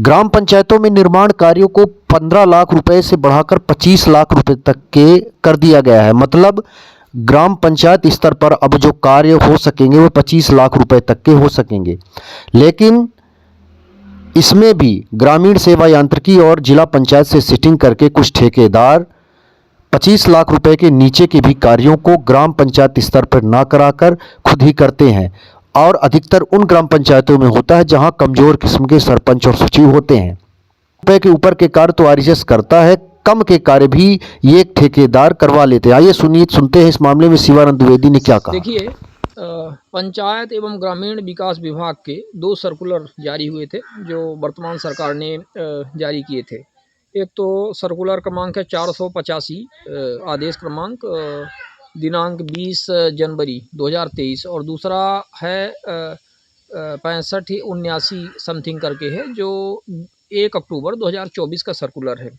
ग्राम पंचायतों में निर्माण कार्यों को 15 लाख रुपए से बढ़ाकर 25 लाख रुपए तक के कर दिया गया है। मतलब ग्राम पंचायत स्तर पर अब जो कार्य हो सकेंगे वो 25 लाख रुपए तक के हो सकेंगे। लेकिन इसमें भी ग्रामीण सेवा यांत्रिकी और जिला पंचायत से सिटिंग करके कुछ ठेकेदार 25 लाख रुपए के नीचे के भी कार्यों को ग्राम पंचायत स्तर पर ना कराकर खुद ही करते हैं, और अधिकतर उन ग्राम पंचायतों में होता है जहां कमजोर किस्म के सरपंच और सचिव होते हैं। रुपए के ऊपर के कार्य तो आरएसएस करता है, कम के कार्य भी ये ठेकेदार करवा लेते हैं। आइए सुनते हैं इस मामले में शिवानंद द्विवेदी ने क्या कहा। देखिए, पंचायत एवं ग्रामीण विकास विभाग के 2 सर्कुलर जारी हुए थे जो वर्तमान सरकार ने जारी किए थे। एक तो सर्कुलर क्रमांक है 485, आदेश क्रमांक दिनांक 20 जनवरी 2023, और दूसरा है 6579 समथिंग करके है जो 1 अक्टूबर 2024 का सर्कुलर है।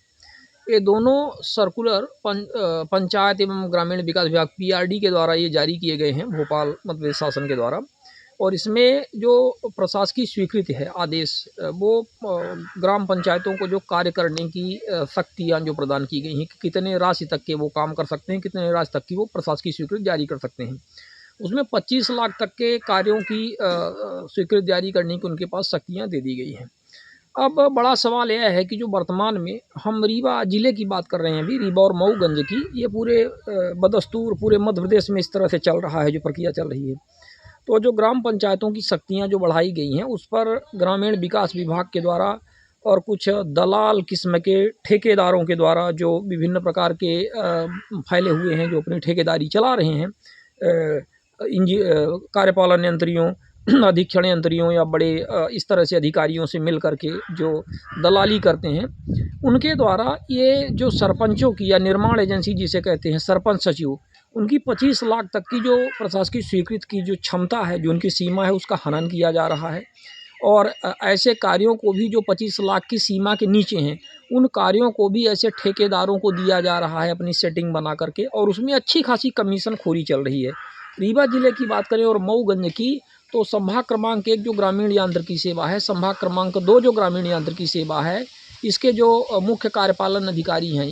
ये दोनों सर्कुलर पंचायत एवं ग्रामीण विकास विभाग पीआरडी के द्वारा ये जारी किए गए हैं, भोपाल मध्य प्रदेश शासन के द्वारा। और इसमें जो प्रशासकीय स्वीकृति है, आदेश, वो ग्राम पंचायतों को जो कार्य करने की शक्तियाँ जो प्रदान की गई हैं कि कितने राशि तक के वो काम कर सकते हैं, कितने राशि तक की वो प्रशासकीय स्वीकृति जारी कर सकते हैं। उसमें 25 लाख तक के कार्यों की स्वीकृति जारी करने की उनके पास शक्तियाँ दे दी गई हैं। अब बड़ा सवाल यह है कि जो वर्तमान में हम रीवा ज़िले की बात कर रहे हैं, अभी रीवा और मऊगंज की, ये पूरे बदस्तूर पूरे मध्य प्रदेश में इस तरह से चल रहा है, जो प्रक्रिया चल रही है। तो जो ग्राम पंचायतों की शक्तियां जो बढ़ाई गई हैं उस पर ग्रामीण विकास विभाग के द्वारा और कुछ दलाल किस्म के ठेकेदारों के द्वारा जो विभिन्न प्रकार के फैले हुए हैं, जो अपनी ठेकेदारी चला रहे हैं, कार्यपालन यंत्रियों, अधीक्षण यंत्रियों या बड़े इस तरह से अधिकारियों से मिल करके जो दलाली करते हैं, उनके द्वारा ये जो सरपंचों की या निर्माण एजेंसी जिसे कहते हैं सरपंच सचिव, उनकी 25 लाख तक की जो प्रशासकीय स्वीकृति की जो क्षमता है, जो उनकी सीमा है, उसका हनन किया जा रहा है। और ऐसे कार्यों को भी जो 25 लाख की सीमा के नीचे हैं, उन कार्यों को भी ऐसे ठेकेदारों को दिया जा रहा है अपनी सेटिंग बना करके, और उसमें अच्छी खासी कमीशन खोरी चल रही है। रीवा जिले की बात करें और मऊगंज की, तो संभाग क्रमांक 1 जो ग्रामीण यांत्रिकी सेवा है, संभाग क्रमांक 2 जो ग्रामीण यांत्रिकी सेवा है, इसके जो मुख्य कार्यपालन अधिकारी हैं,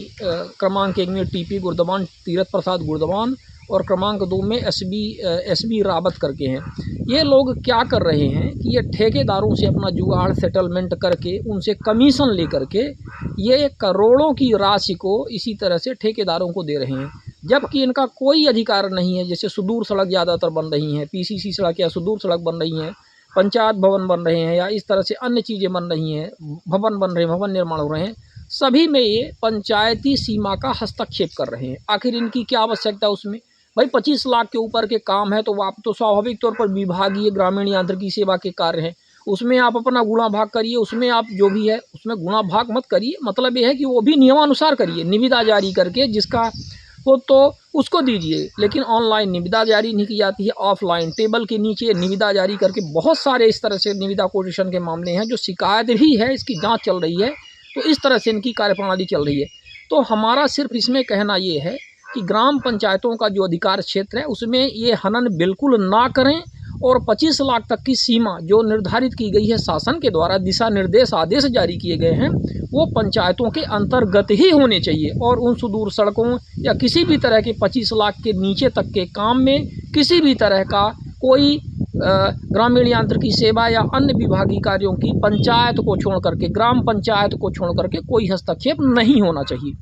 क्रमांक 1 में टीपी गुरदवान तीरथ प्रसाद गुरदवान और क्रमांक 2 में एसबी रावत करके हैं। ये लोग क्या कर रहे हैं कि ये ठेकेदारों से अपना जुगाड़ सेटलमेंट करके उनसे कमीशन लेकर के ये करोड़ों की राशि को इसी तरह से ठेकेदारों को दे रहे हैं, जबकि इनका कोई अधिकार नहीं है। जैसे सुदूर सड़क ज़्यादातर बन रही हैं, पीसीसी सड़क या सुदूर सड़क बन रही हैं, पंचायत भवन बन रहे हैं, या इस तरह से अन्य चीज़ें बन रही हैं, भवन बन रहे हैं, भवन निर्माण हो रहे हैं, सभी में ये पंचायती सीमा का हस्तक्षेप कर रहे हैं। आखिर इनकी क्या आवश्यकता है उसमें? भाई 25 लाख के ऊपर के काम है तो आप तो स्वाभाविक तौर पर विभागीय ग्रामीण यांत्रिकी सेवा के कार्य हैं, उसमें आप अपना गुणा भाग करिए, उसमें आप जो भी है उसमें गुणा भाग मत करिए। मतलब ये है कि वो भी नियमानुसार करिए, निविदा जारी करके जिसका हो तो उसको दीजिए। लेकिन ऑनलाइन निविदा जारी नहीं की जाती है, ऑफलाइन टेबल के नीचे निविदा जारी करके बहुत सारे इस तरह से निविदा कोटेशन के मामले हैं जो शिकायत भी है, इसकी जांच चल रही है। तो इस तरह से इनकी कार्यप्रणाली चल रही है। तो हमारा सिर्फ इसमें कहना ये है कि ग्राम पंचायतों का जो अधिकार क्षेत्र है उसमें ये हनन बिल्कुल ना करें, और 25 लाख तक की सीमा जो निर्धारित की गई है शासन के द्वारा, दिशा निर्देश आदेश जारी किए गए हैं, वो पंचायतों के अंतर्गत ही होने चाहिए। और उन सुदूर सड़कों या किसी भी तरह के 25 लाख के नीचे तक के काम में किसी भी तरह का कोई ग्रामीण यांत्रिकी सेवा या अन्य विभागीय कार्यों की पंचायत को छोड़ करके, ग्राम पंचायत को छोड़ करके कोई हस्तक्षेप नहीं होना चाहिए।